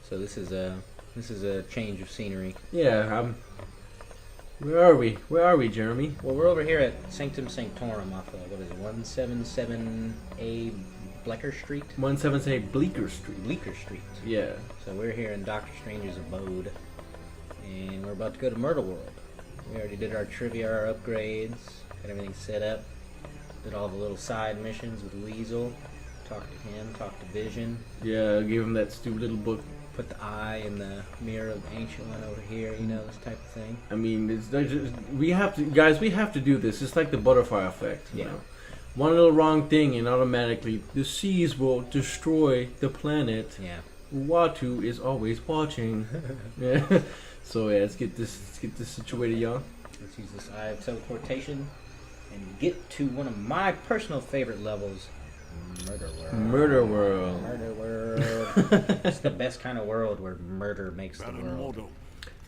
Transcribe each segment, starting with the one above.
So this is a change of scenery. Yeah. Where are we? Where are we, Jeremy? Well, we're over here at Sanctum Sanctorum off of, what is it, 177A Bleecker Street? 177 Bleecker Street. Bleecker Street. Yeah. So we're here in Doctor Strange's abode, and we're about to go to MurderWorld. We already did our trivia, our upgrades, got everything set up, did all the little side missions with Weasel, talked to him, talked to Vision. Yeah, gave him that stupid little book. Put the eye in the mirror of the Ancient One over here, you know, this type of thing. I mean, we have to, guys. We have to do this. It's like the butterfly effect. You know? One little wrong thing, and automatically the seas will destroy the planet. Yeah. Watu is always watching. Yeah. So yeah, let's get this situated, y'all. Let's use this eye of teleportation and get to one of my personal favorite levels. MurderWorld. MurderWorld. It's the best kind of world where murder makes the world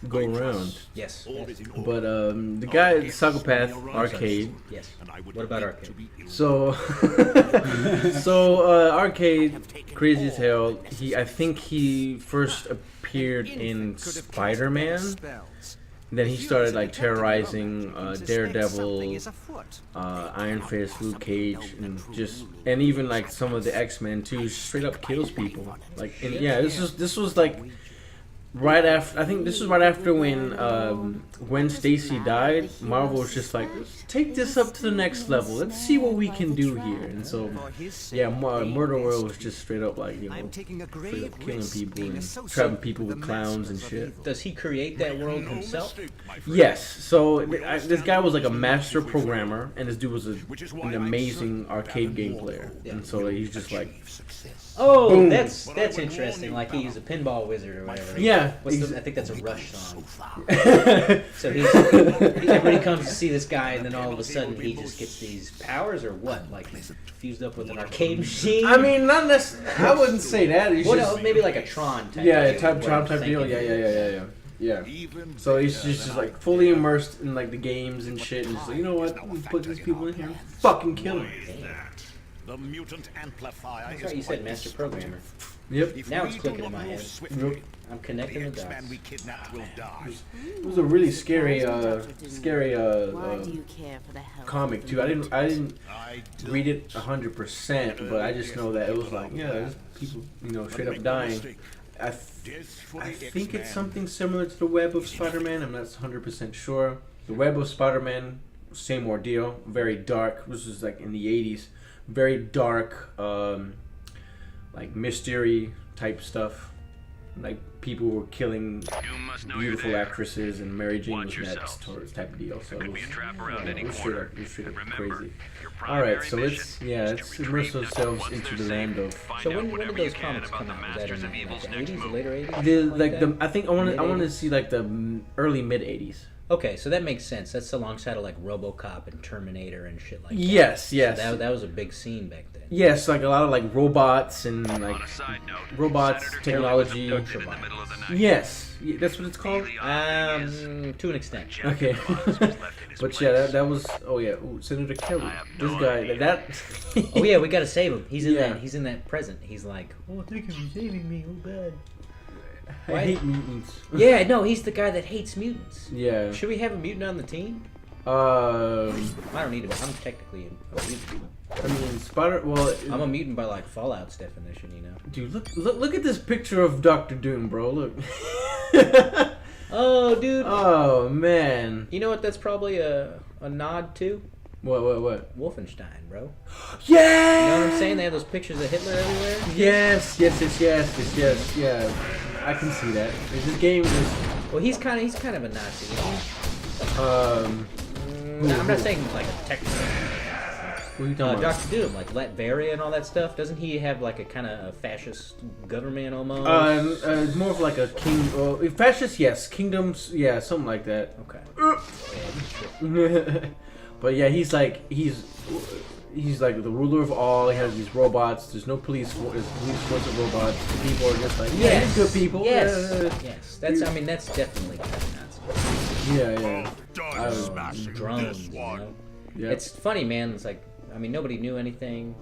go around. Yes. But the guy at Psychopath Arcade. Yes. What about Arcade? So Arcade, crazy as hell. I think he first appeared in Spider-Man. Then he started like terrorizing Daredevil, Iron Fist, Luke Cage, and even like some of the X-Men too. Straight up kills people. Like, and yeah, this was like right after. I think this was right after when Stacy died. Marvel was just like, let's take this up to the next level. Let's see what we can do here. And so, yeah, MurderWorld was just straight up like, you know, straight up killing people and trapping people with clowns and shit. Does he create that world himself? Yes. So this guy was like a master programmer, and this dude was an amazing arcade game player. And so he's just like, oh, boom. that's interesting. Like he's a pinball wizard or whatever. Yeah. I think that's a Rush song. So everybody comes to see this guy, and then all of a sudden he just gets these powers, or what? Like he's fused up with an arcade machine. I mean, not necessarily. I wouldn't say that. Maybe like a Tron type. Tron type deal. Yeah. So he's just like fully immersed in like the games and shit, and just like, you know what? We'll put these people in here, and fucking kill them. The mutant amplifier. That's right. You said master programmer. Yep. Now it's clicking in my head. Yep. I'm connecting the dots. It was a really scary comic too. I didn't read it 100%, but I just know that it was like, yeah, there's people, you know, straight up dying. I think it's something similar to the Web of Spider-Man. I'm not 100% sure. The Web of Spider-Man, same ordeal, very dark. This was like in the 80s, very dark, like mystery type stuff. Like people were killing beautiful actresses, and Mary Jane was next, type of deal. So it was straight up crazy. All right, so let's immerse ourselves into the land of. So when did those comics come out? Was that in like the 80s, the later 80s? I think I want to see like the early mid 80s. Okay, so that makes sense. That's alongside of like RoboCop and Terminator and shit like that. Yes. So that was a big scene back then. Yes, like a lot of like robots and like robots, technology. Yes, that's what it's called. To an extent. Okay. But yeah, that was. Oh yeah, Senator Kelly. This guy, that. Oh yeah, we gotta save him. He's in that. He's in that present. He's like, oh, thank you for saving me. Oh bad. I hate mutants. Yeah, no, he's the guy that hates mutants. Yeah. Should we have a mutant on the team? I don't need to. I'm technically a mutant. I mean, Well, I'm a mutant by like Fallout's definition, you know. Dude, look at this picture of Doctor Doom, bro. Look. Oh, dude. Oh man. You know what? That's probably a nod to. What? Wolfenstein, bro. Yeah. You know what I'm saying? They have those pictures of Hitler everywhere. Yes. Yeah. I can see that. This game is. Well, he's kind of a Nazi. I'm not saying like a technical. What are you talking about? Dr. Doom, like Latveria and all that stuff. Doesn't he have like a kind of fascist government almost? More of like a king. Fascist, yes. Kingdoms, yeah, something like that. Okay. But yeah, he's like the ruler of all. He has these robots. There's no police. There's police force of robots. People are just like, yeah, he's good people. Yes. That's definitely kind of Nazi. Yeah. Drones. You know? Yeah. It's funny, man. It's like, I mean, nobody knew anything.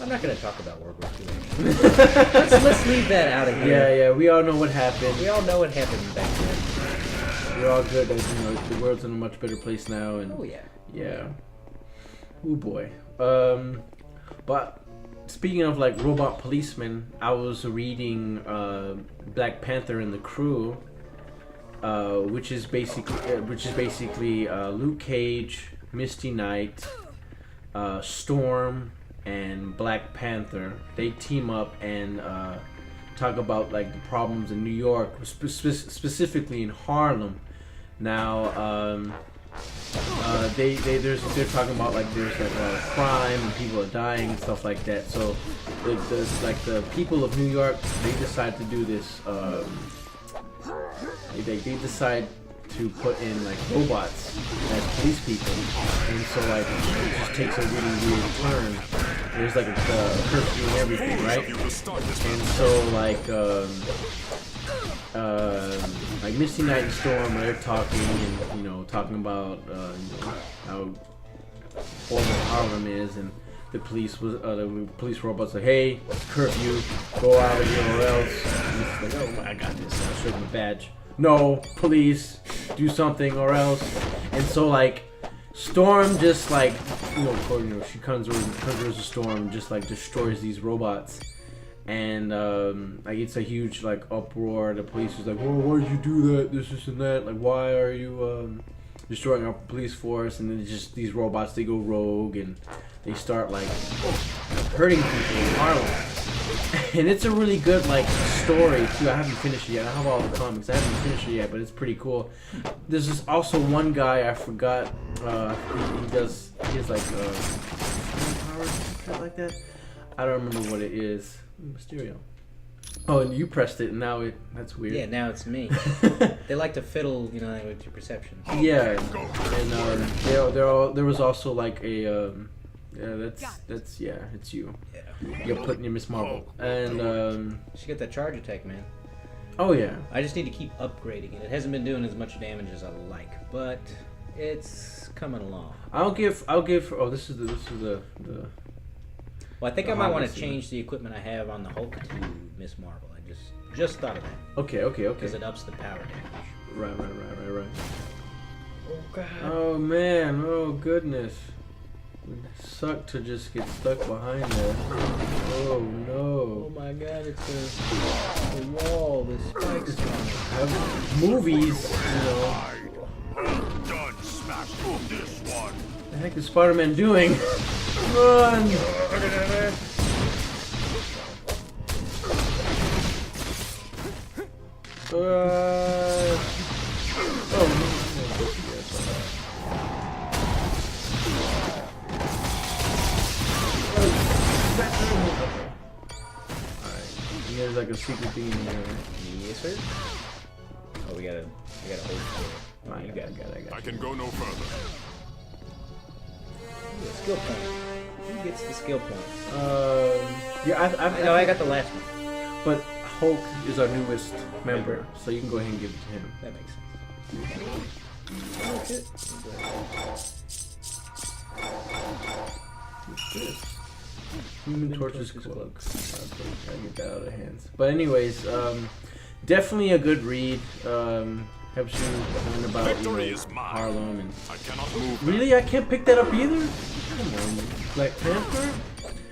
I'm not going to talk about World War II. let's leave that out of here. Yeah, we all know what happened. We all know what happened back then. We're all good. As, you know, the world's in a much better place now. And Oh, yeah. yeah. Oh boy. But speaking of like robot policemen, I was reading Black Panther and the Crew, which is basically Luke Cage, Misty Knight, Storm, and Black Panther. They team up and talk about like the problems in New York, specifically in Harlem. Now, they're talking about like there's like crime and people are dying and stuff like that. So the people of New York, they decide to do this. They decide to put in like robots as police people, and so like it just takes a really weird turn. There's like a curfew and everything, right? And so like Misty Knight and Storm, they're talking and talking about how horrible Harlem is, and the police robots like, hey, curfew, go out of here or else. And he's like, oh, I got this. I'll show him a badge. No, police, do something or else. And so like Storm just like she conjures a storm and just like destroys these robots. And like it's a huge like uproar. The police is like, "Well, why did you do that? This and that. Like, why are you destroying our police force?" And then just these robots, they go rogue and they start like hurting people in Harlem. And it's a really good like story too. I haven't finished it yet. I have all the comics. I haven't finished it yet, but it's pretty cool. There's this also one guy I forgot. He has like powers like that. I don't remember what it is. Mysterio. Oh, and you pressed it, and now that's weird. Yeah, now it's me. They like to fiddle, with your perception. Yeah, and there was also like a it's you. Yeah. You're putting your Miss Marvel, and She got that charge attack, man. oh yeah. I just need to keep upgrading it. It hasn't been doing as much damage as I like, but it's coming along. I'll give. Oh, this is the. Well, I think I might want to change the equipment I have on the Hulk to Miss Marvel. I just thought of that. Okay. Because it ups the power damage. Right. Oh god. Oh man. Oh goodness. It would suck to just get stuck behind that. Oh no. Oh my god, it's a wall. The spikes on it. Movies, Done smashing this one. What the heck is Spider-Man doing? Run! There's like a secret thing in there. Yes, sir. Oh, we gotta hold it. Oh, you got it. I can go no further. Skill point. Who gets the skill points? Yeah, I got the last one. But Hulk is our newest member, so you can go ahead and give it to him. That makes sense. That's it. What's this? Human Torch's cloak. Gotta get that out of hands. But anyways, definitely a good read. Helps you learn about Harlem and. I cannot move. Really, I can't pick that up either. Come on, Black Panther.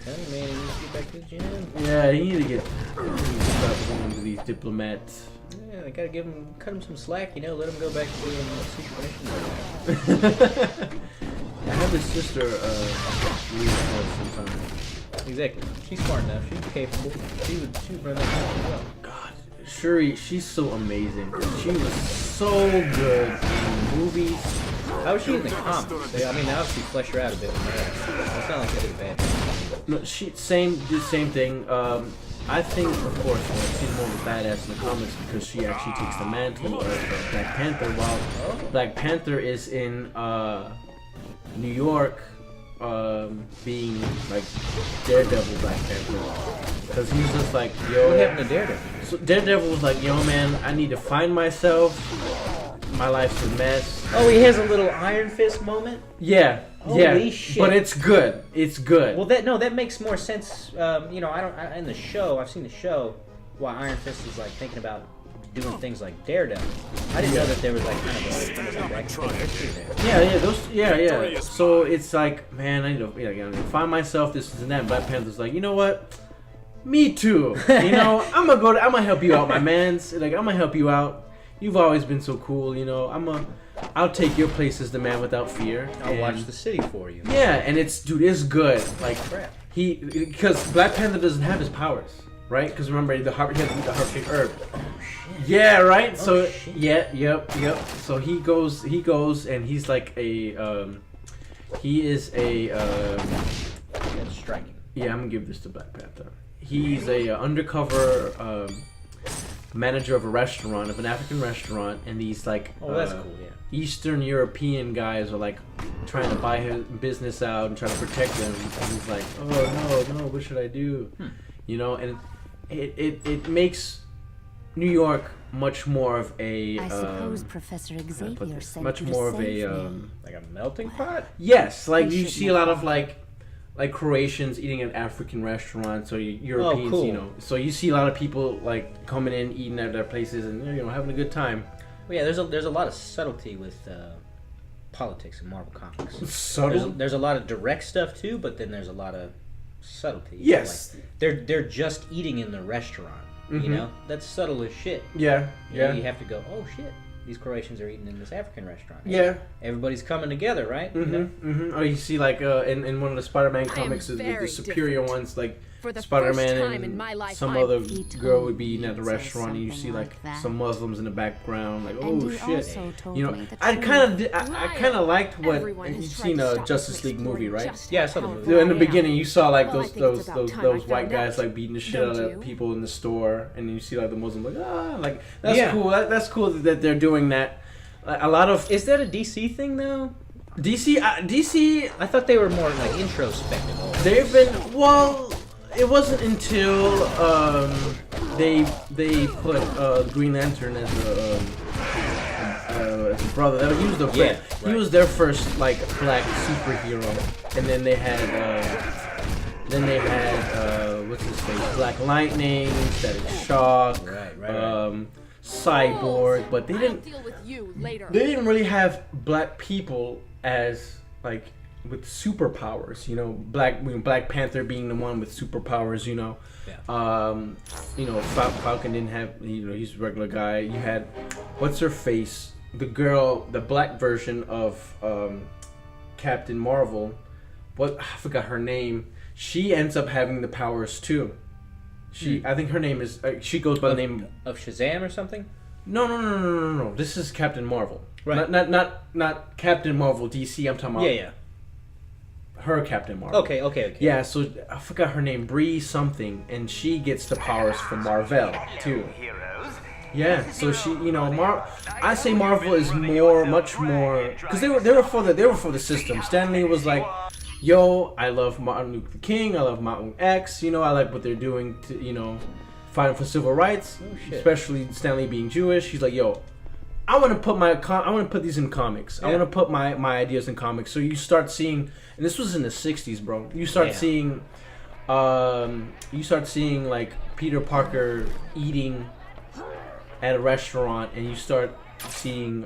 Tell you, man, you need to get back to the gym. Yeah, you need to stop going to these diplomats. Yeah, I gotta cut him some slack, let him go back to doing secret mission. I have his sister read us sometimes. Exactly. She's smart enough. She's capable. She would run that as well. God, Shuri, she's so amazing. She was so good in movies. How was she in the comics? They obviously flesh her out a bit more. It's not like they did bad. No, the same thing. I think, of course, she's more of a badass in the comics because she actually takes the mantle of Black Panther, while Black Panther is in New York, being like Daredevil Black Panther, because he's just like, yo. What happened to Daredevil? So Daredevil was like, yo man, I need to find myself. my life's a mess. Oh, he has a little Iron Fist moment. Yeah, Holy yeah. shit. But it's good. It's good. Well, that makes more sense. You know, in the show, I've seen the show. Why Iron Fist is like thinking about doing things like Daredevil. I didn't know that there was like kind of a direct history there. Yeah. So it's like, man, I need to, you know, find myself this and that. Black Panther's like, you know what? Me too. You know, I'm gonna help you out, my man's. Like, I'm gonna help you out. You've always been so cool, you know. I'll take your place as the man without fear. I'll watch the city for you. Yeah, and it's good. Like, Crap. because Black Panther doesn't have his powers, right? Because remember, he had to eat the heart-shaped herb. Yeah, right. So shit. yep. So he goes, and he's like he is a. That's striking. Yeah, I'm gonna give this to Black Panther. He's a undercover manager of a restaurant, of an African restaurant, and these like That's cool. Yeah. Eastern European guys are like trying to buy his business out and trying to protect him. And he's like, oh no, what should I do? You know, and it makes New York much more of a. I suppose Professor Xavier said much you to more of save a. me. Like a melting pot. Yes, like We you should see make a lot of that. like Croatians eating at African restaurants, or Europeans, cool. you know. So you see a lot of people like coming in, eating at their places, and you know having a good time. Well, yeah, there's a lot of subtlety with politics in Marvel Comics. Subtle. There's a lot of direct stuff too, but then there's a lot of subtlety. Yes. Like, they're just eating in the restaurant. You know, that's subtle as shit. Yeah. You know, you have to go, oh shit, these Croatians are eating in this African restaurant. Yeah. Everybody's coming together, right? You know? Or you see like in one of the Spider-Man I am comics, the very superior different. ones, like For the Spider-Man first time and in my life, some I'm- other He girl told would be eating at the me to say restaurant, and you see something like like that. some Muslims in the background, like And oh he shit, also told you know. me the I truth. kind of liked what Everyone has you've tried seen to a stop Justice us League exploring movie, right? just Yeah, I saw the how movie. powerful In the I am. beginning, you saw like Well, I those think it's about time I white found guys out. like beating the shit out Don't of you? people in the store, and then you see like the Muslims like that's Yeah. cool. That's cool that they're doing that. A lot of Is that a DC thing though? DC. I thought they were more like introspective. always. They've been It wasn't until they put Green Lantern as a brother. He was he was their first like black superhero, and then they had what's his face, Black Lightning, Static Shock, Right. Cyborg, but they I'll didn't. deal with you later. They didn't really have black people as like with superpowers, you know. Black Panther being the one with superpowers, you know. Yeah. You know, Falcon didn't have, you know, he's a regular guy. You had what's her face, the girl, the black version of Captain Marvel. I forgot her name. She ends up having the powers too. I think her name is. She goes by the name of Shazam or something. No. This is Captain Marvel. Right. Not Captain Marvel DC. I'm talking about. Yeah. Her Captain Marvel. Okay. Yeah. So I forgot her name, Bree something, and she gets the powers from Marvel too. Yeah. So she, you know, I say Marvel is much more, because they were for the system. Stan Lee was like, yo, I love Martin Luther King, I love Malcolm X, you know, I like what they're doing to, you know, fighting for civil rights, especially Stan Lee being Jewish. He's like, yo, I want to put these in comics. I want to put my ideas in comics. So you start seeing, and this was in the 60s, bro. You start seeing like Peter Parker eating at a restaurant, and you start seeing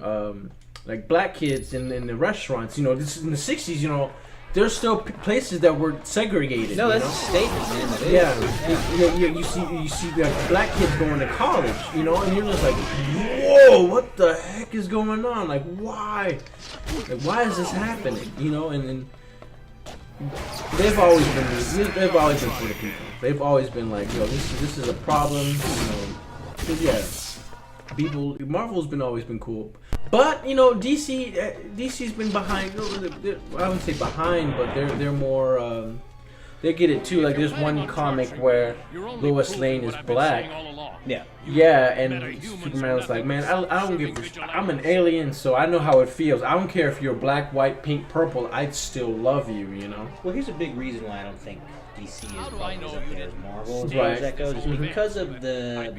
like black kids in the restaurants. You know, this is in the 60s, you know. There's still places that were segregated. No, you that's know? a statement, man. That is. You see like black kids going to college, you know, and you're just like, whoa, what the heck is going on? Like, why? Like, why is this happening? You know, and they've always been for the people. They've always been like, yo, this is a problem. You know, 'cause, yeah, Marvel's always been cool. But you know, DC's been behind. I wouldn't say behind, but they're more. They get it too. Like there's one comic where Lois Lane is black. Yeah, and Superman was like, man, I don't give. I'm an alien, so I know how it feels. I don't care if you're black, white, pink, purple. I'd still love you. You know. Well, here's a big reason why I don't think DC is probably as up there as Marvel as Right. far as that goes, just because of the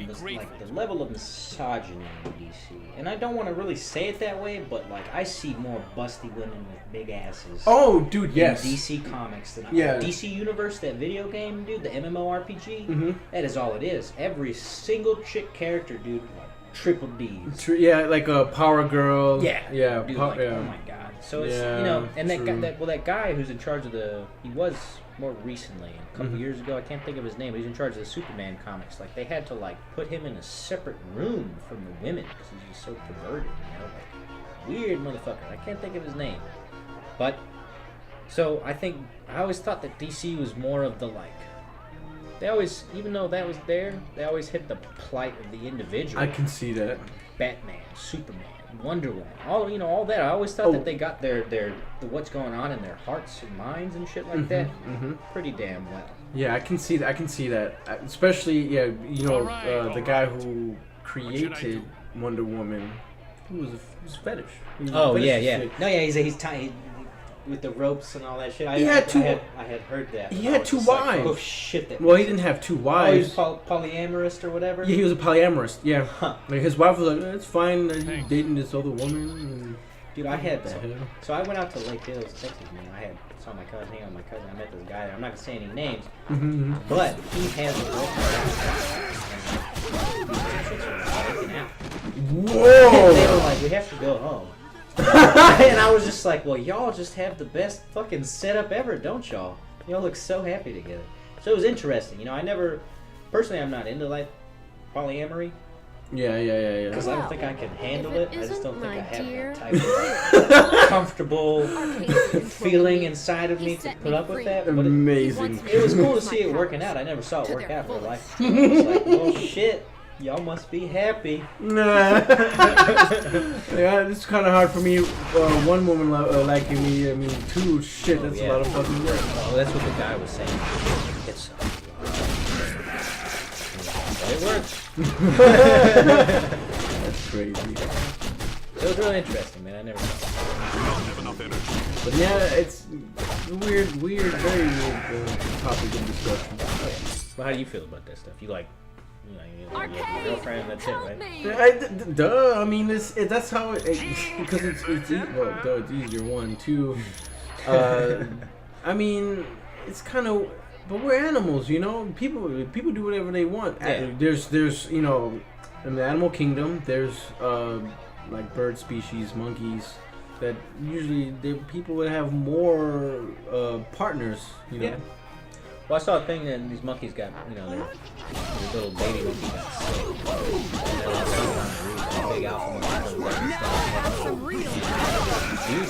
level of misogyny in DC. And I don't want to really say it that way, but like I see more busty women with big asses. Oh, dude, yes. In DC Comics than Yeah. DC Universe, that video game, dude, the MMORPG, Mhm. that is all it is. Every single chick character, dude, like triple D's. Yeah, like a Power Girl. Yeah, Yeah. dude, po- like, yeah. oh my god. So it's Yeah, and that true. guy, that guy who's in charge of he was more recently, a couple years ago. I can't think of his name. But he's in charge of the Superman comics. Like they had to like put him in a separate room from the women because he's just so perverted, like weird motherfucker. I can't think of his name, but so I always thought that DC was more of the like. They always, even though that was there, they always hit the plight of the individual. I can see that. Batman, Superman, Wonder Woman, all that. I always thought that they got their what's going on in their hearts and minds and shit like that pretty damn well. Yeah, I can see that. Especially, the guy who created Wonder Woman, who was a fetish. He was a Oh fetish yeah. shit. No, yeah, he's tiny with the ropes and all that shit. I had heard that. He I had was two just like, wives. oh shit! Well, he didn't have two Oh, he wives. was polyamorous or whatever. Yeah, he was a polyamorous. Yeah, Huh. like his wife was like, "It's fine. He's dating this other woman." Dude, I had The hell? so I went out to Lake Hills, Texas, man. I saw my cousin, hang out with my cousin. I met this guy there. I'm not gonna say any names, And, but he has a girlfriend. Whoa! They were like, we have to go home. And I was just like, well, y'all just have the best fucking setup ever, don't y'all? Y'all look so happy together. So it was interesting. I never, personally, I'm not into like polyamory Yeah. because I don't think I can handle it. I just don't think I have dear, that type of comfortable feeling feeling inside of me to put up with that. But Amazing. it was cool to see it working out. I never saw it work out in real life. I was like, well, shit. Y'all must be happy. Nah. Yeah, it's kind of hard for me. One woman liking me. I mean, two. Shit, that's a lot of fucking work. Oh, that's what the guy was saying. It's but it works. That's crazy. It was really interesting, man. I never saw We don't have enough energy. But yeah, it's weird, very weird topic of discussion. it. Well, how do you feel about that stuff? You like, you have your girlfriend, that's it, right? Duh. I mean, that's how because it's easier. One, two. I mean, it's kind of. But we're animals, People do whatever they want. Yeah. There's in the animal kingdom, there's like bird species, monkeys, that usually people would have more partners, Yeah. Well, I saw a thing that these monkeys got, their little baby monkey got sick. And they're like sitting on the roof, and a big alpha monkey comes up and starts dude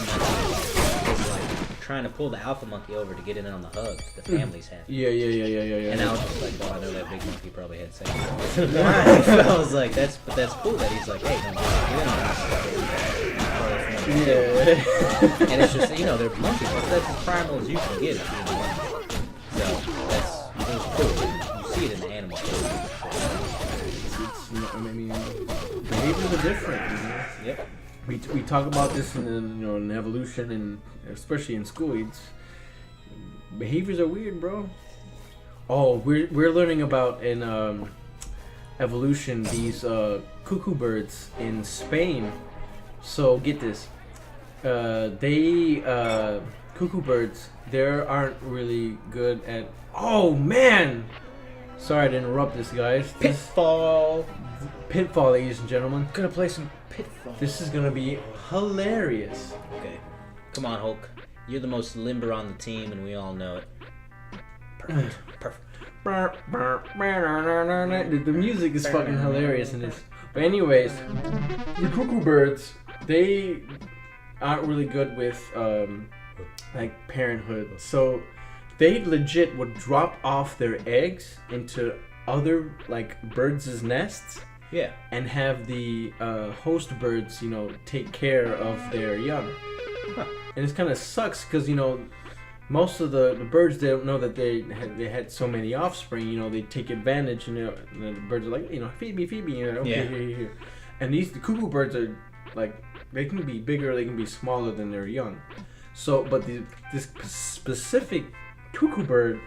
was like trying to pull the alpha monkey over to get in on the hug. The family's having. Yeah. And I was just like, oh, I know that big monkey probably had sex. I was like, that's cool that he's like, hey, no, Yeah. and it's just, they're monkeys. That's as primal as you can get it being a monkey. So it was cool. You see it in the animal kingdom. I mean, behaviors are different. Yep. We talk about this in evolution and especially in school. Behaviors are weird, bro. Oh, we're learning about in evolution these cuckoo birds in Spain. So get this, cuckoo birds, they aren't really good at. Oh man, sorry to interrupt this, guys. Pitfall. Pitfall, ladies and gentlemen. Gonna play some Pitfall. This is gonna be hilarious. Okay. Come on, Hulk. You're the most limber on the team, and we all know it. Perfect. The music is fucking hilarious in this. But anyways, the cuckoo birds, they aren't really good with like parenthood. So they legit would drop off their eggs into other like birds' nests. Yeah. And have the host birds, take care of their young. Huh. And it kind of sucks because most of the birds, they don't know that they had so many offspring. They take advantage, and the birds are like, feed me, okay, Yeah. here. And the cuckoo birds are like, they can be bigger, they can be smaller than their young. So, but this specific cuckoo bird,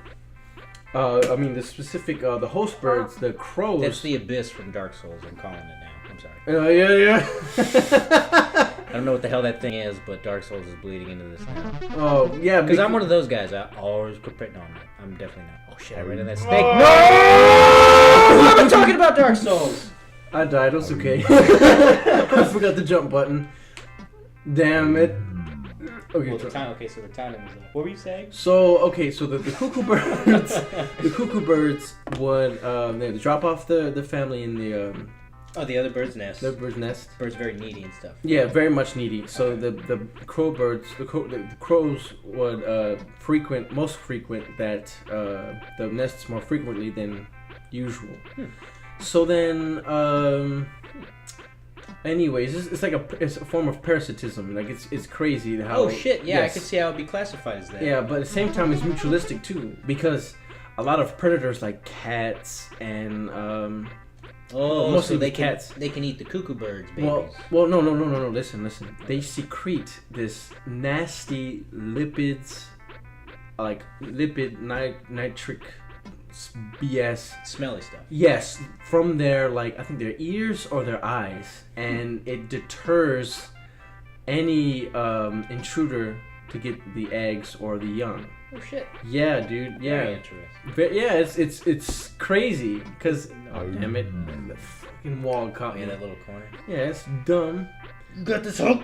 I mean the specific the host birds, the crows. That's the abyss from Dark Souls. I'm calling it now. I'm sorry. Yeah. I don't know what the hell that thing is, but Dark Souls is bleeding into this now. Oh yeah, Because I'm one of those guys. I always compare. No, I'm definitely not. Oh shit! I ran into that snake. No! I'm talking about Dark Souls. I died. It was okay. I forgot the jump button. Damn it. Okay. Well, the time. Okay, so the timing was. What were you saying? So the cuckoo birds, the cuckoo birds would they drop off the family in the Oh, the other bird's nest. the bird's nest. Bird's very needy and stuff. Yeah, very much needy. So the crow birds, the crows would most frequent that the nests more frequently than usual. So then, anyways, it's like it's a form of parasitism. Like it's crazy how. Oh shit! Yeah, yes. I could see how it'd be classified as that. Yeah, but at the same time, it's mutualistic too because a lot of predators like cats and Oh, mostly so they cats. They can eat the cuckoo birds, babies. Well, no. Listen. They secrete this nasty lipids, like nitric BS. Smelly stuff. Yes, from their I think their ears or their eyes, and it deters any intruder to get the eggs or the young. Oh shit! Yeah, dude. Yeah. Very interesting. But yeah, it's crazy because damn it, the fucking wall caught me. Yeah, that little corner. Yeah, it's dumb. Got this hook.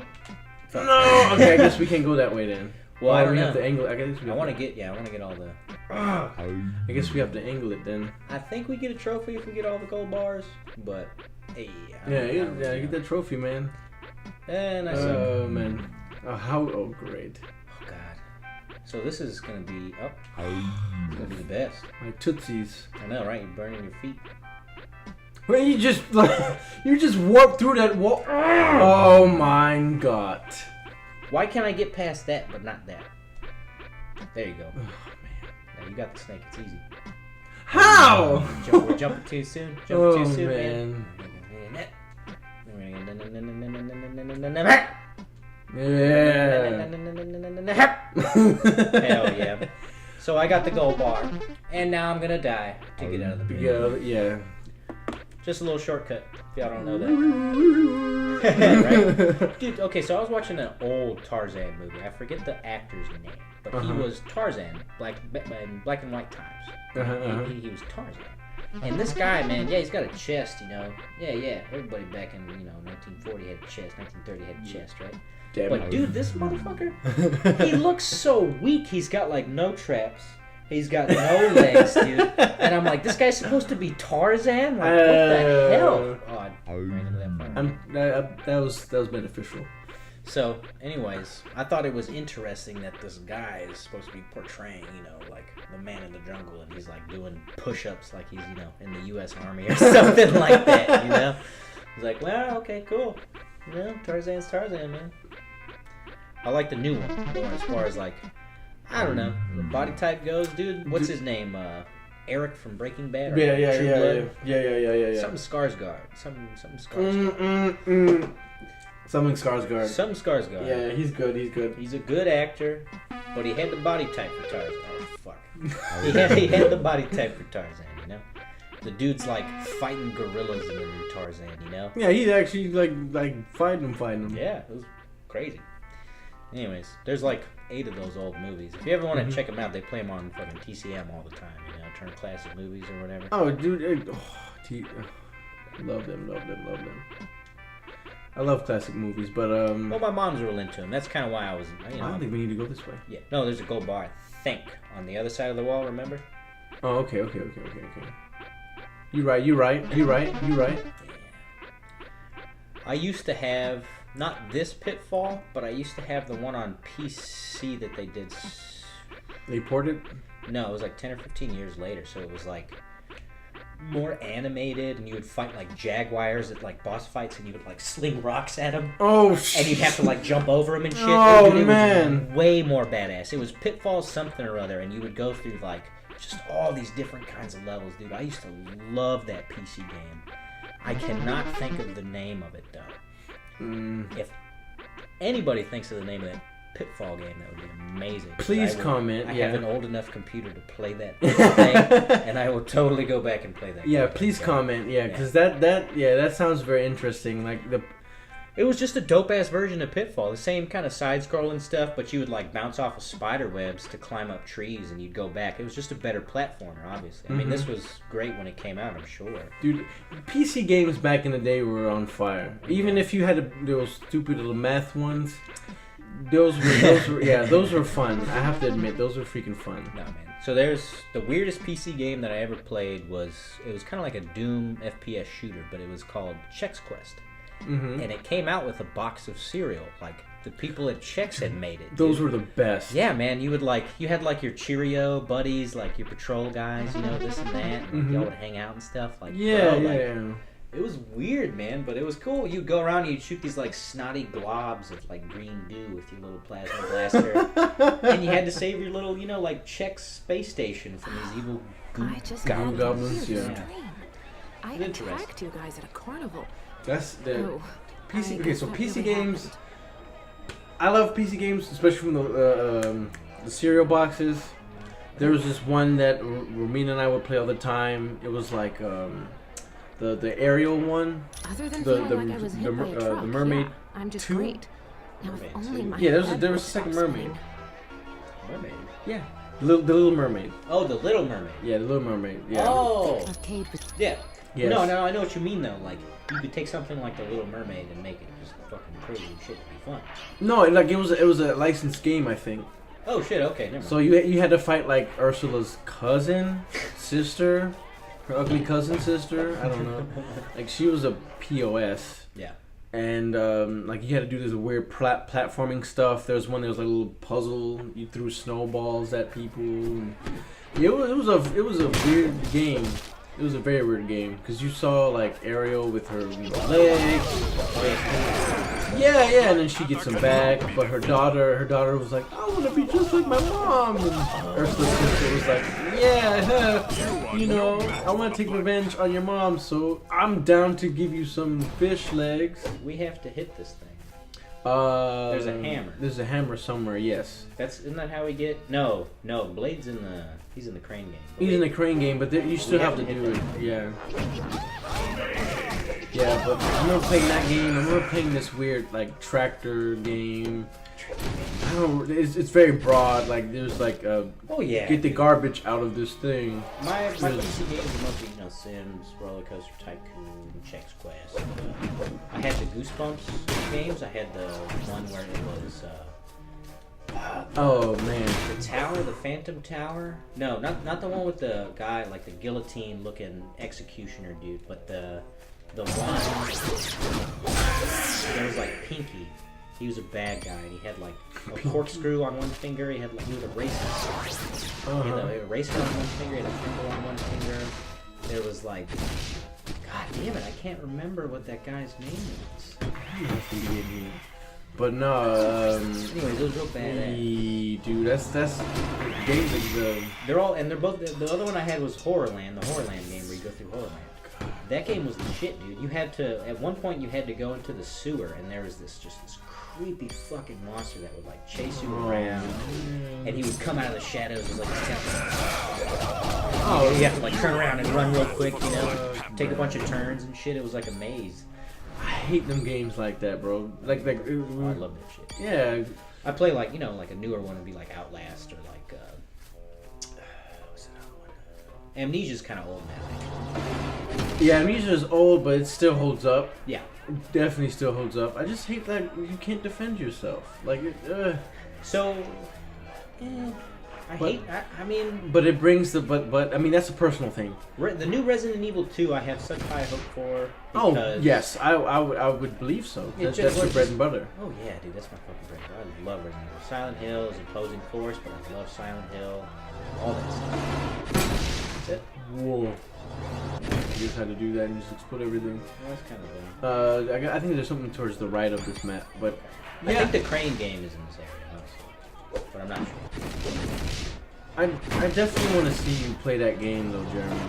No. Okay, I guess we can't go that way then. Well, I don't we know. have to angle. I guess I want to get all the. I guess we have to angle it then. I think we get a trophy if we get all the gold bars, but hey. Get that trophy, man. And I Oh man. Oh great. Oh god. So this is gonna be it's gonna be the best. My tootsies. I know, right? You're burning your feet. Well, you just warped through that wall. Oh my god. Why can't I get past that but not that? There you go. Oh man. Now you got the snake. It's easy. How? We're jumping too soon. Jumping too soon, man. Yeah. Hell yeah. So I got the gold bar, and now I'm gonna die to get out of the pit. Yeah. Just a little shortcut, if y'all don't know that. Right? Dude, okay, so I was watching an old Tarzan movie. I forget the actor's name, but he was Tarzan, in black and white times. He was Tarzan. And this guy, man, yeah, he's got a chest, you know. Yeah. Everybody back in, 1940 had a chest, 1930 had a chest, right? Damn But dude, this motherfucker, he looks so weak. He's got like no traps. He's got no legs, dude. And I'm like, this guy's supposed to be Tarzan? Like, what the hell? Oh, I ran into that fire. That was beneficial. So, anyways, I thought it was interesting that this guy is supposed to be portraying, like the man in the jungle, and he's like doing push-ups like he's, in the U.S. Army or something like that, I was like, well, okay, cool. Tarzan's Tarzan, man. I like the new one more as far as like, I don't know, the body type goes, dude. What's his name? Eric from Breaking Bad? Or Yeah. Something Skarsgård. Something Skarsgård. Something Skarsgård. Something Skarsgård. Yeah, he's good. He's a good actor, but he had the body type for Tarzan. Oh fuck. he had the body type for Tarzan. The dude's like fighting gorillas in the new Tarzan. Yeah, he's actually like fighting them. Yeah, it was crazy. Anyways, there's like 8 of those old movies. If you ever want to check them out, they play them on fucking TCM all the time. Turn classic movies or whatever. Oh, dude, love them. I love classic movies, but Well, my mom's real into them. That's kind of why I was. I don't think we need to go this way. Yeah. No, there's a gold bar. I think on the other side of the wall. Remember? Oh, okay. You're right. Yeah. I used to have not this pitfall, but I used to have the one on PC that they did. They ported? No, it was like 10 or 15 years later, so it was like more animated, and you would fight like jaguars at like boss fights, and you would like sling rocks at them. Oh, and you'd have to like jump over them and shit. Oh, it man. was way more badass. It was Pitfall something or other, and you would go through like just all these different kinds of levels, dude. I used to love that PC game. I cannot think of the name of it though. If anybody thinks of the name of Pitfall game, that would be amazing. Please comment. I yeah. have an old enough computer to play that thing, and I will totally go back and play that. Yeah, game. please comment. Yeah, because that sounds very interesting. Like It was just a dope ass version of Pitfall, the same kind of side scrolling stuff, but you would like bounce off of spider webs to climb up trees, and you'd go back. It was just a better platformer, obviously. I mean, this was great when it came out, I'm sure. Dude, PC games back in the day were on fire. Even if you had those stupid little math ones, those were fun. I have to admit, those were freaking fun. No, man. So there's the weirdest PC game that I ever played was kind of like a Doom FPS shooter, but it was called Chex Quest. Mm-hmm. And it came out with a box of cereal. Like the people at Chex had made it. Those were the best. Yeah, man. You had like your Cheerio buddies, like your patrol guys, this and that, and y'all would hang out and stuff. Like it was weird, man, but it was cool. You'd go around and you'd shoot these like snotty globs of like green goo with your little plasma blaster, and you had to save your little, like Chex space station from these evil goblins. Yeah. I attacked you guys at a carnival. That's the PC. Okay, so PC games. I love PC games, especially from the cereal boxes. There was this one that Romina and I would play all the time. It was like the aerial one. Other than feeling like I was hit by a truck, the Mermaid. Yeah, I'm just 2? great. Now if only my Yeah, head there would was a second stop mermaid. spinning. Mermaid. Yeah, the Little Mermaid. Oh, the Little Mermaid. Yeah, the Little Mermaid. Yeah. Oh. Arcade was Yeah. Yes. No, I know what you mean though. Like you could take something like the Little Mermaid and make it just fucking crazy and shit to be fun. No, it was a licensed game, I think. Oh shit. Okay, never mind. So you had to fight like Ursula's cousin, sister, her ugly cousin sister. I don't know. Like she was a POS. Yeah. And like you had to do this weird platforming stuff. There was one that was like a little puzzle. You threw snowballs at people. It was a weird game. It was a very weird game because you saw like Ariel with her legs. Yeah, and then she gets them back. But her daughter was like, I want to be just like my mom. And Ursula's sister was like, yeah, I want to take revenge on your mom, so I'm down to give you some fish legs. We have to hit this thing. There's a hammer. There's a hammer somewhere. Yes. Isn't that how we get? No. Blade's he's in the crane game. He's in the crane game, but you still have to do it. Yeah. Yeah, but I remember playing that game. I remember playing this weird like tractor game. I don't know. It's very broad. Like there's like get the garbage out of this thing. My PC games are mostly Sims, Roller Coaster Tycoon, Chex Quest. I had the Goosebumps games. I had the one where it was. Oh man. The tower, the Phantom Tower. No, not the one with the guy like the guillotine looking executioner dude, but the one. There was like Pinky. He was a bad guy. And he had like a corkscrew on one finger. He was a racer. He had a eraser on one finger. He had a thimble on one finger. There was like, God damn it, I can't remember what that guy's name is. But no. Anyways, it was real badass. Dude, that's games like they're both. The other one I had was Horrorland, the Horrorland game where you go through Horrorland. That game was the shit, dude. You had to at one point you had to go into the sewer, and there was this creepy fucking monster that would like chase you around, and he would come out of the shadows as like you have to like turn around and run real quick, take a bunch of turns and shit. It was like a maze. I hate them games like that, bro. Like I love that shit. Yeah, I play like like a newer one would be like Outlast or like what's another one? Amnesia's kind of old now. Yeah, Amnesia's old, but it still holds up. Yeah. It definitely still holds up. I just hate that you can't defend yourself. Like, So, I mean... But it brings the... But I mean, that's a personal thing. The new Resident Evil 2, I have such high hope for. Oh, yes. I would believe so. That's your bread and butter. Oh, yeah, dude. That's my fucking bread and butter. I love Resident Evil. Silent Hill is opposing force, but I love Silent Hill. All that stuff. That's it. Whoa. You just had to do that and just explode everything. Well, that's kind of dumb. I think there's something towards the right of this map, but I think the crane game is in this area, honestly. But I'm not sure. I definitely want to see you play that game though, Jeremy.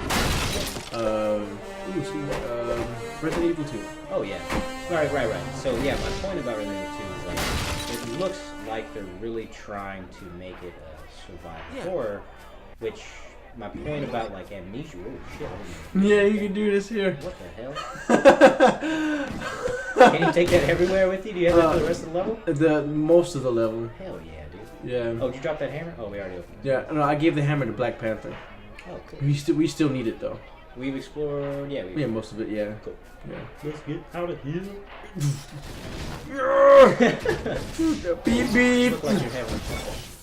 Resident Evil 2. Oh yeah. Right. So yeah, my point about Resident Evil 2 is like It looks like they're really trying to make it a survival horror, which my point about like amnesia. Oh shit! Yeah, you can do this here. What the hell? Can you take that everywhere with you? Do you have that for the rest of the level? Most of the level. Hell yeah, dude. Yeah. Oh, did you drop that hammer? Oh, we already opened it. Yeah. No, I gave the hammer to Black Panther. Oh, cool. We still need it though. We've explored. Yeah, most of it. Yeah. Cool. Yeah. Let's get out of here. Beep beep. Look like you're having fun.